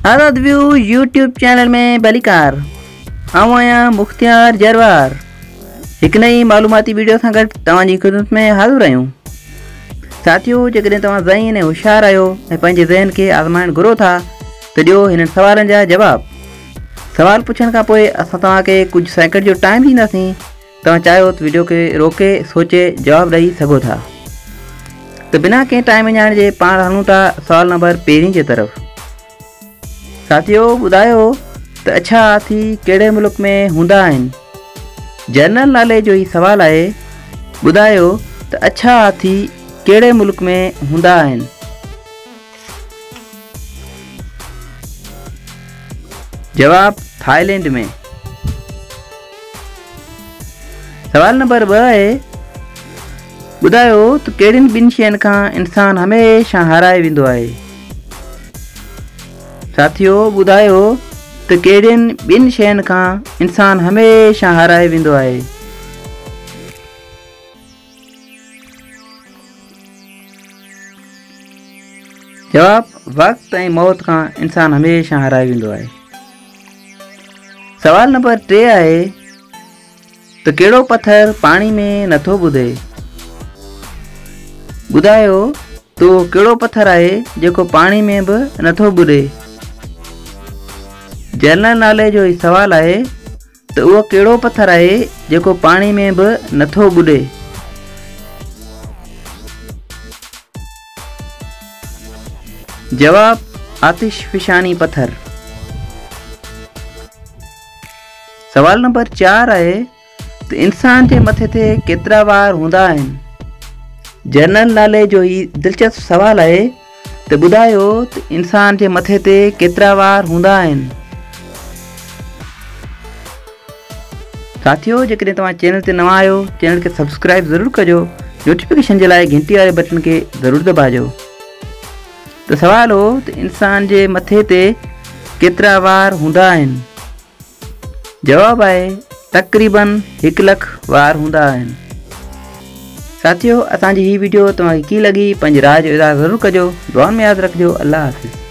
आज़ाद view YouTube channel में भलीकार आऊं आहियां मुख्तियार जरवार एक नई मालूमाती वीडियो सां गॾु तव्हांजी ख़िदमत में हाज़िर आहियूं। साथियों, जेकॾहिं तव्हां ज़हीन ऐं होशियार आहियो ऐं पंहिंजे ज़हन खे आज़माइण घुरो था त ॾियो हिननि सवालनि जा जवाब। सवाल पुछण खां पोइ असां तव्हांखे कुझु सेकंड जो टाइम ॾींदासीं। तव्हां चाहियो त वीडियो खे रोके सोचे जवाब ॾेई सघो था। त बिना कंहिं टाइम विञाइण जे पाण हलूं था सवाल नंबर 13 जे तरफ़। साथियों, ॿुधायो त अछा हाथी कहिड़े मुल्क में हूंदा आहिनि? जनरल नाले जो ही सवाल आहे। ॿुधायो त अछा हाथी कहिड़े मुल्क में हूंदा आहिनि? जवाब थाईलैंड में। सवाल नंबर 2 आहे। ॿुधायो त कहिड़ियुनि ॿिनि शयुनि खां इंसान हमेशा हाराए वेंदो आहे? साथियों, ॿुधायो त कहिड़ियुनि ॿिनि शयुनि खां इंसान हमेशा हाराए वेंदो आहे? जवाब वक़्त ऐं मौत खां इंसान हमेशा हाराए वेंदो आहे। सवाल नंबर 3 आहे त कहिड़ो पत्थर पाणी में नथो ॿुधे? ॿुधायो तो कहिड़ो पत्थर आहे जेको पाणी में बि नथो ॿुधे? जनरल नाले जो ही सवाल आहे त उहो कहिड़ो पत्थर आहे जेको पाणी में बि नथो ॿुधे? जवाब आतिशफशानी पत्थर। सवाल नंबर 4 आहे त इंसान जे मथे ते केतिरा वार हूंदा आहिनि? जनरल नाले जो ही दिलचस्प सवाल आहे त ॿुधायो त इंसान जे मथे ते केतिरा वार हूंदा आहिनि? साथियों, जेकॾहिं तव्हां चैनल ते नवां आहियो चैनल खे सब्सक्राइब ज़रूरु कजो। नोटिफिकेशन जे लाइ घंटी वारे बटन खे ज़रूरु दॿाइजो। त सवाल हो त इंसान जे मथे ते केतिरा वार हूंदा आहिनि? जवाब आहे तक़रीबन 1 लख वार हूंदा आहिनि। साथियों, असांजी ही वीडियो तव्हांखे कीअं लॻी पंहिंजी राय जो इज़हार ज़रूरु कजो। दुआ में यादि रखिजो। अल्लाह हाफ़िज़।